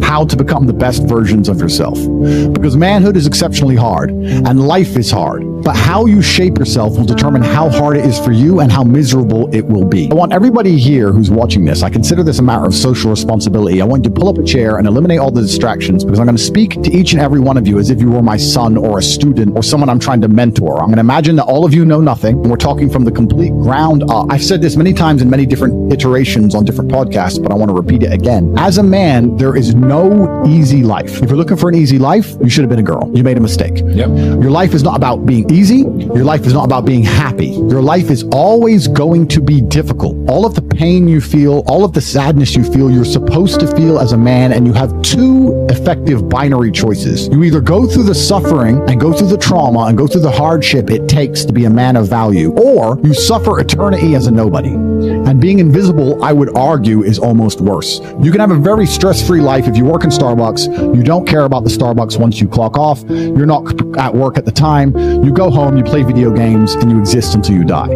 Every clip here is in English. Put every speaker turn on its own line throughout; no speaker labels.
how to become the best versions of yourself. Because manhood is exceptionally hard and life is hard, but how you shape yourself will determine how hard it is for you and how miserable it will be. I want everybody here who's watching this, I consider this a matter of social responsibility. I want you to pull up a chair and eliminate all the distractions, because I'm going to speak to each and every one of you as if you were my son or a student or someone I'm trying to mentor. I'm going to imagine that all of you know nothing and we're talking from the complete ground up. I've said this many times in many different iterations on different podcasts, but I want to repeat it again. As a man, there is no easy life. If you're looking for an easy life, you should have been a girl. You made a mistake. Yep. Your life is not about being easy. Your life is not about being happy. Your life is always going to be difficult. All of the pain you feel, all of the sadness you feel, you're supposed to feel as a man, and you have two effective binary choices. You either go through the suffering and go through the trauma and go through the hardship it takes to be a man of value, or you suffer eternity as a nobody. And being invisible, I would argue, is almost worse. You can have a very stress-free life if you work in Starbucks. You don't care about the Starbucks once you clock off. You're not at work at the time. You go home, you play video games, and you exist until you die.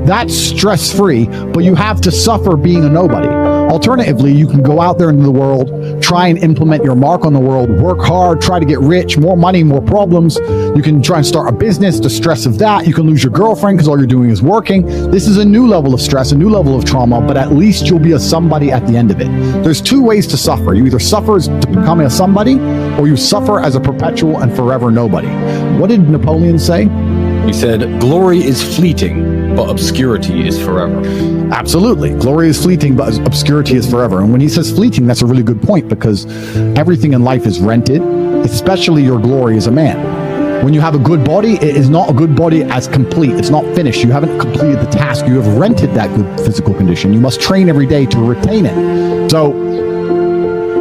That's stress-free, but you have to suffer being a nobody. Alternatively, you can go out there into the world, try and implement your mark on the world, work hard, try to get rich, more money, more problems. You can try and start a business, the stress of that. You can lose your girlfriend because all you're doing is working. This is a new level of stress, a new level of trauma, but at least you'll be a somebody at the end of it. There's two ways to suffer. You either suffer to become a somebody, or you suffer as a perpetual and forever nobody. What did Napoleon say?
He said, glory is fleeting, but obscurity is forever.
Absolutely. Glory is fleeting, but obscurity is forever. And when he says fleeting, that's a really good point, because everything in life is rented, especially your glory as a man. When you have a good body, it is not a good body as complete. It's not finished. You haven't completed the task. You have rented that good physical condition. You must train every day to retain it. So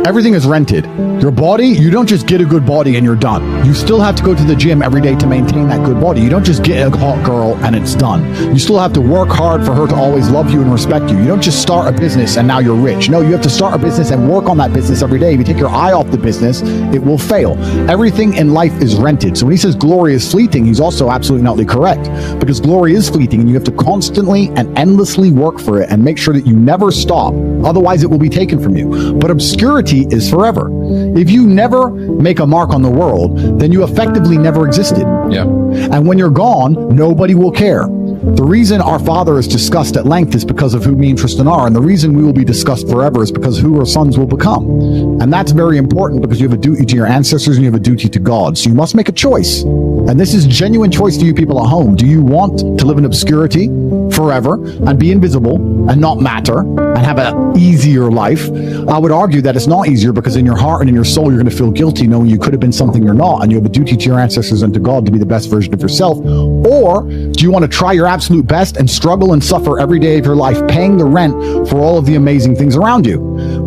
everything is rented. Your body, you don't just get a good body and you're done. You still have to go to the gym every day to maintain that good body. You don't just get a hot girl and it's done. You still have to work hard for her to always love you and respect you. You don't just start a business and now you're rich. No, you have to start a business and work on that business every day. If you take your eye off the business, it will fail. Everything in life is rented. So when he says glory is fleeting, he's also absolutely not correct, because glory is fleeting and you have to constantly and endlessly work for it and make sure that you never stop. Otherwise, it will be taken from you. But obscurity is forever. If you never make a mark on the world, then you effectively never existed.
Yeah.
And when you're gone, nobody will care. The reason our Father is discussed at length is because of who me and Tristan are, and the reason we will be discussed forever is because who our sons will become. And that's very important, because you have a duty to your ancestors and you have a duty to God. So you must make a choice. And this is genuine choice to you people at home. Do you want to live in obscurity forever and be invisible and not matter and have an easier life? I would argue that it's not easier, because in your heart and in your soul, you're going to feel guilty knowing you could have been something you're not, and you have a duty to your ancestors and to God to be the best version of yourself. Or do you want to try your absolute best and struggle and suffer every day of your life, paying the rent for all of the amazing things around you?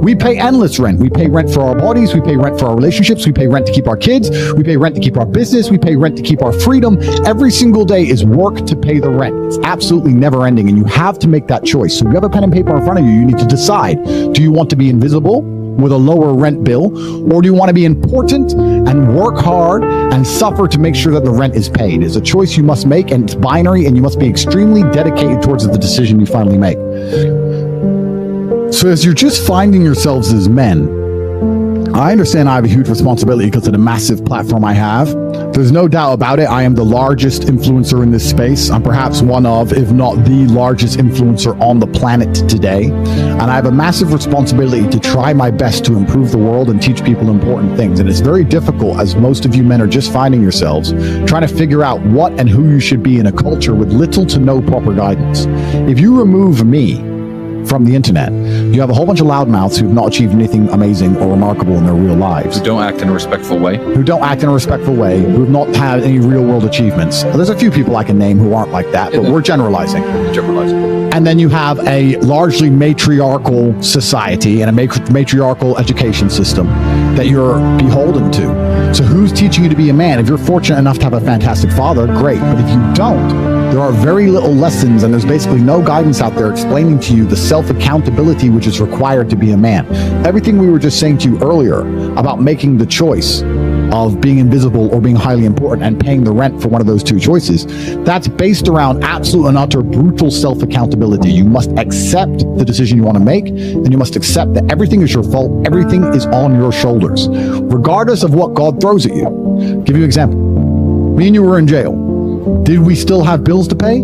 We pay endless rent. We pay rent for our bodies. We pay rent for our relationships. We pay rent to keep our kids. We pay rent to keep our business. We pay rent to keep our freedom. Every single day is work to pay the rent. It's absolutely never ending, and you have to make that choice. So if you have a pen and paper in front of you, you need to decide. Do you want to be invisible with a lower rent bill, or do you want to be important and work hard and suffer to make sure that the rent is paid? It's a choice you must make, and it's binary, and you must be extremely dedicated towards the decision you finally make. So as you're just finding yourselves as men, I understand I have a huge responsibility because of the massive platform I have. There's no doubt about it. I am the largest influencer in this space. I'm perhaps one of, if not the largest influencer on the planet today. And I have a massive responsibility to try my best to improve the world and teach people important things. And it's very difficult, as most of you men are just finding yourselves, trying to figure out what and who you should be in a culture with little to no proper guidance. If you remove me from the internet, you have a whole bunch of loudmouths who have not achieved anything amazing or remarkable in their real lives.
Who don't act in a respectful way.
Who have not had any real world achievements. There's a few people I can name who aren't like that, but we're generalizing. And then you have a largely matriarchal society and a matriarchal education system that you're beholden to. So who's teaching you to be a man? If you're fortunate enough to have a fantastic father, great. But if you don't, there are very little lessons, and there's basically no guidance out there explaining to you the self-accountability which is required to be a man. Everything we were just saying to you earlier about making the choice of being invisible or being highly important and paying the rent for one of those two choices. That's based around absolute and utter brutal self-accountability. You must accept the decision you want to make, and you must accept that everything is your fault. Everything is on your shoulders, regardless of what God throws at you. Give you an example. Me and you were in jail. Did we still have bills to pay?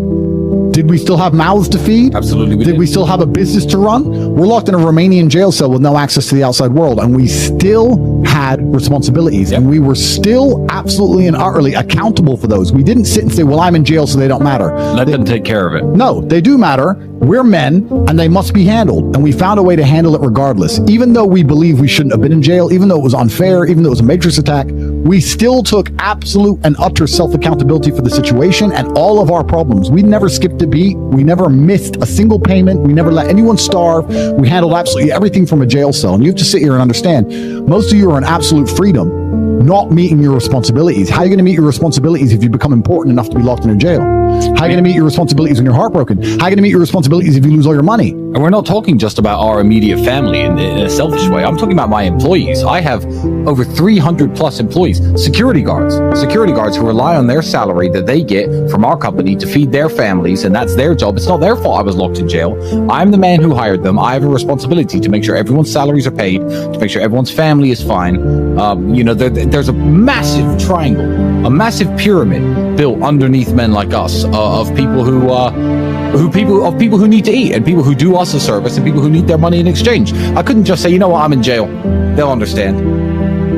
Did we still have mouths to feed?
Absolutely we
did. We still have a business to run? We're locked in a Romanian jail cell with no access to the outside world, and we still had responsibilities, and we were still absolutely and utterly accountable for those. We didn't sit and say, well, I'm in jail, so they don't matter.
Let them take care of it.
No, they do matter. We're men, and they must be handled, and we found a way to handle it regardless. Even though we believe we shouldn't have been in jail, even though it was unfair, even though it was a matrix attack, we still took absolute and utter self-accountability for the situation and all of our problems. We never skipped a beat. We never missed a single payment. We never let anyone starve. We handled absolutely everything from a jail cell. And you have to sit here and understand, most of you are in absolute freedom, not meeting your responsibilities. How are you going to meet your responsibilities if you become important enough to be locked in a jail? How are you going to meet your responsibilities when you're heartbroken? How are you going to meet your responsibilities if you lose all your money?
And we're not talking just about our immediate family in a selfish way. I'm talking about my employees. I have over 300 plus employees, security guards who rely on their salary that they get from our company to feed their families, and that's their job. It's not their fault I was locked in jail. I'm the man who hired them. I have a responsibility to make sure everyone's salaries are paid, to make sure everyone's family is fine. There's a massive triangle, a massive pyramid built underneath men like us, of people who need to eat, and people who do us a service, and people who need their money in exchange. I couldn't just say, you know what, I'm in jail. They'll understand.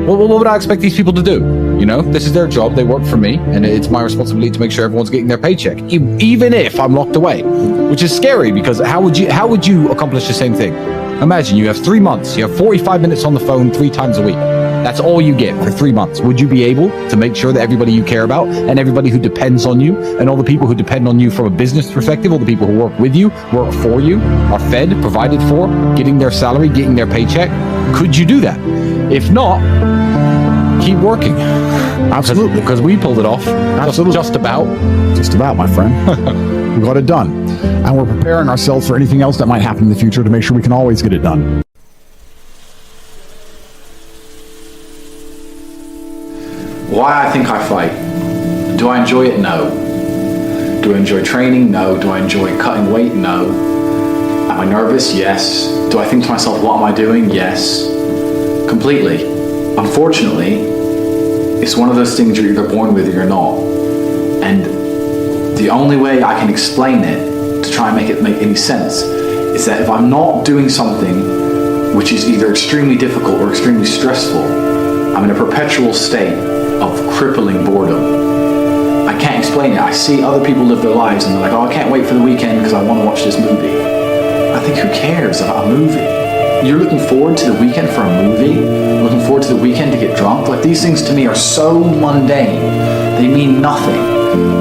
What would I expect these people to do? You know, this is their job. They work for me, and it's my responsibility to make sure everyone's getting their paycheck, even if I'm locked away, which is scary, because how would you accomplish the same thing? Imagine you have 3 months. You have 45 minutes on the phone 3 times a week. That's all you get for 3 months. Would you be able to make sure that everybody you care about and everybody who depends on you and all the people who depend on you from a business perspective, all the people who work with you, work for you, are fed, provided for, getting their salary, getting their paycheck? Could you do that? If not, keep working.
Absolutely.
Because we pulled it off.
Absolutely.
Just about,
my friend. We got it done. And we're preparing ourselves for anything else that might happen in the future to make sure we can always get it done.
Why I think I fight. Do I enjoy it? No. Do I enjoy training? No. Do I enjoy cutting weight? No. Am I nervous? Yes. Do I think to myself, what am I doing? Yes. Completely. Unfortunately, it's one of those things you're either born with or you're not. And the only way I can explain it, to try and make it make any sense, is that if I'm not doing something which is either extremely difficult or extremely stressful, I'm in a perpetual state of crippling boredom. I can't explain it. I see other people live their lives and they're like, oh, I can't wait for the weekend because I want to watch this movie. I think, who cares about a movie? You're looking forward to the weekend for a movie? Looking forward to the weekend to get drunk? Like, these things to me are so mundane. They mean nothing.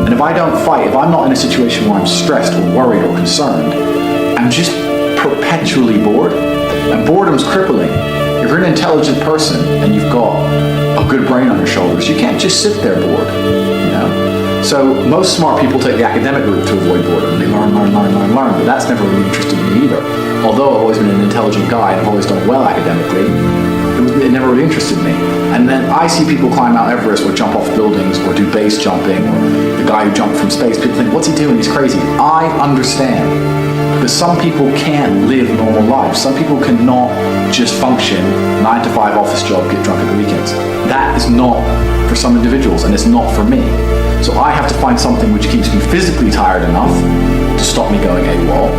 And if I don't fight, if I'm not in a situation where I'm stressed or worried or concerned, I'm just perpetually bored. And boredom's crippling. If you're an intelligent person and you've got a good brain on your shoulders, you can't just sit there bored, you know? So most smart people take the academic route to avoid boredom. They learn, but that's never really interested me either. Although I've always been an intelligent guy and I've always done well academically, it never really interested me. And then I see people climb Mount Everest or jump off buildings or do base jumping, or the guy who jumped from space. People think, what's he doing? He's crazy. I understand. Because some people can't live normal lives. Some people cannot just function 9 to 5 office job, get drunk at the weekends. That is not for some individuals, and it's not for me. So I have to find something which keeps me physically tired enough to stop me going AWOL,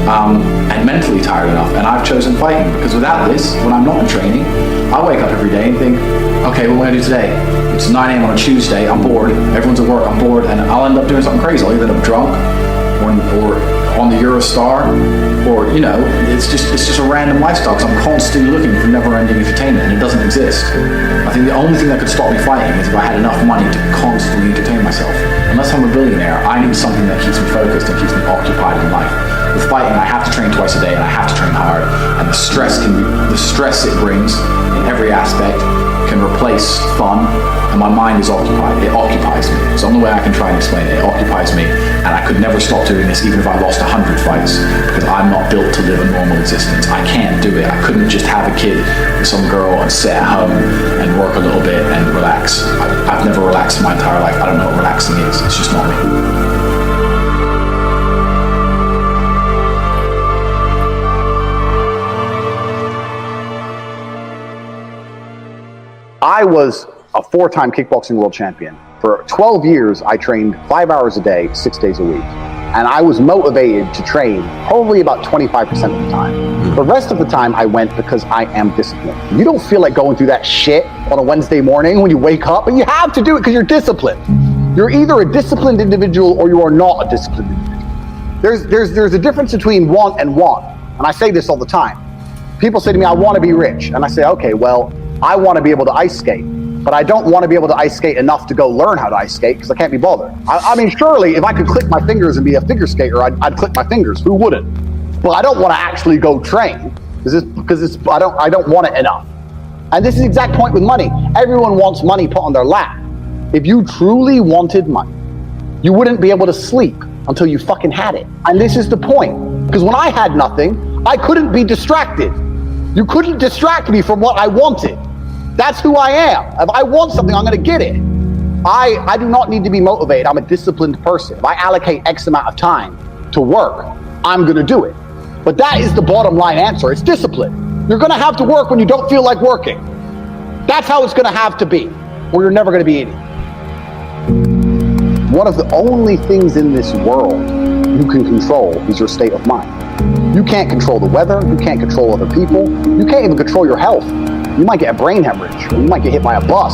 and mentally tired enough. And I've chosen fighting, because without this, when I'm not in training, I wake up every day and think, okay, what am I going to do today? It's 9 a.m. on a Tuesday, I'm bored, everyone's at work, I'm bored, and I'll end up doing something crazy. I'll either end up drunk, or on the Eurostar, or, you know, it's just a random lifestyle, because I'm constantly looking for never-ending entertainment, and it doesn't exist. I think the only thing that could stop me fighting is if I had enough money to constantly entertain myself. Unless I'm a billionaire, I need something that keeps me focused and keeps me occupied in life. With fighting, I have to train twice a day, and I have to train hard, and the stress it brings in every aspect can can replace fun, and my mind is occupied. It occupies me. It's the only way I can try and explain it. It occupies me, and I could never stop doing this even if I lost 100 fights, because I'm not built to live a normal existence. I can't do it. I couldn't just have a kid with some girl and sit at home and work a little bit and relax. I've never relaxed in my entire life. I don't know what relaxing is. It's just not me.
I was a 4-time kickboxing world champion. For 12 years, I trained 5 hours a day, 6 days a week. And I was motivated to train probably about 25% of the time. The rest of the time I went because I am disciplined. You don't feel like going through that shit on a Wednesday morning when you wake up, and you have to do it because you're disciplined. You're either a disciplined individual or you are not a disciplined individual. There's a difference between want and want. And I say this all the time. People say to me, I want to be rich. And I say, okay, well, I want to be able to ice skate, but I don't want to be able to ice skate enough to go learn how to ice skate because I can't be bothered. I mean, surely if I could click my fingers and be a figure skater, I'd click my fingers. Who wouldn't? But I don't want to actually go train because I don't want it enough. And this is the exact point with money. Everyone wants money put on their lap. If you truly wanted money, you wouldn't be able to sleep until you fucking had it. And this is the point. Because when I had nothing, I couldn't be distracted. You couldn't distract me from what I wanted. That's who I am. If I want something, I'm gonna get it. I do not need to be motivated. I'm a disciplined person. If I allocate X amount of time to work, I'm gonna do it. But that is the bottom line answer. It's discipline. You're gonna have to work when you don't feel like working. That's how it's gonna have to be, or you're never gonna be eating. One of the only things in this world you can control is your state of mind. You can't control the weather, you can't control other people, you can't even control your health. You might get a brain hemorrhage, or you might get hit by a bus.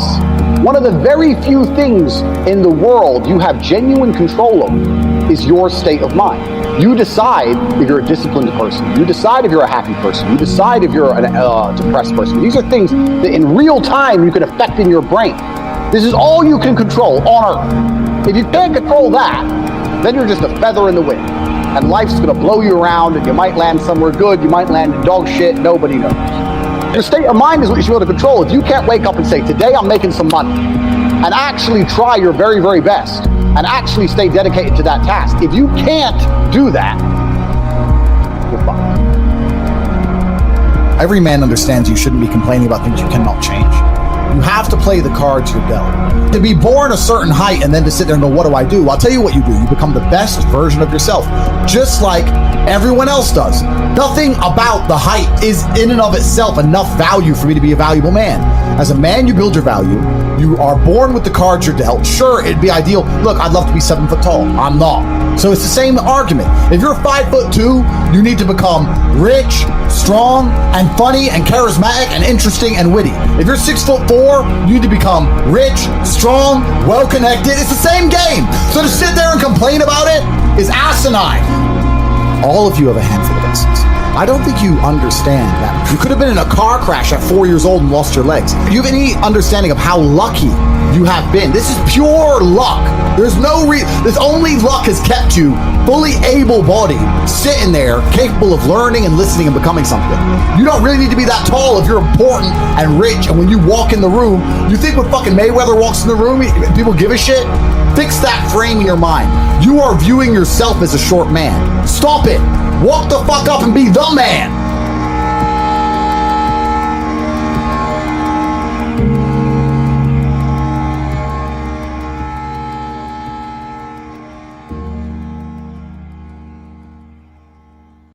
One of the very few things in the world you have genuine control over is your state of mind. You decide if you're a disciplined person, you decide if you're a happy person, you decide if you're a depressed person. These are things that in real time you can affect in your brain. This is all you can control on Earth. If you can't control that, then you're just a feather in the wind. And life's gonna blow you around, and you might land somewhere good, you might land in dog shit, nobody knows. Your state of mind is what you should be able to control. If you can't wake up and say, today I'm making some money, and actually try your very, very best, and actually stay dedicated to that task. If you can't do that, you're fucked.
Every man understands you shouldn't be complaining about things you cannot change. You have to play the cards you're dealt. To be born a certain height and then to sit there and go, what do I do? I'll tell you what you do. You become the best version of yourself, just like everyone else does. Nothing about the height is in and of itself enough value for me to be a valuable man. As a man, you build your value. You are born with the cards you're dealt. Sure, it'd be ideal. Look, I'd love to be 7 foot tall. I'm not. So it's the same argument. If you're 5'2", you need to become rich, strong, and funny, and charismatic, and interesting, and witty. If you're 6'4", you need to become rich, strong, well-connected. It's the same game. So to sit there and complain about it is asinine. All of you have a handful of essence. I don't think you understand that. You could have been in a car crash at 4 years old and lost your legs. Do you have any understanding of how lucky you have been? This is pure luck. There's no this only luck has kept you fully able-bodied, sitting there, capable of learning and listening and becoming something. You don't really need to be that tall if you're important and rich, and when you walk in the room, you think when fucking Mayweather walks in the room, people give a shit? Fix that frame in your mind. You are viewing yourself as a short man. Stop it. Walk the fuck up and be the man.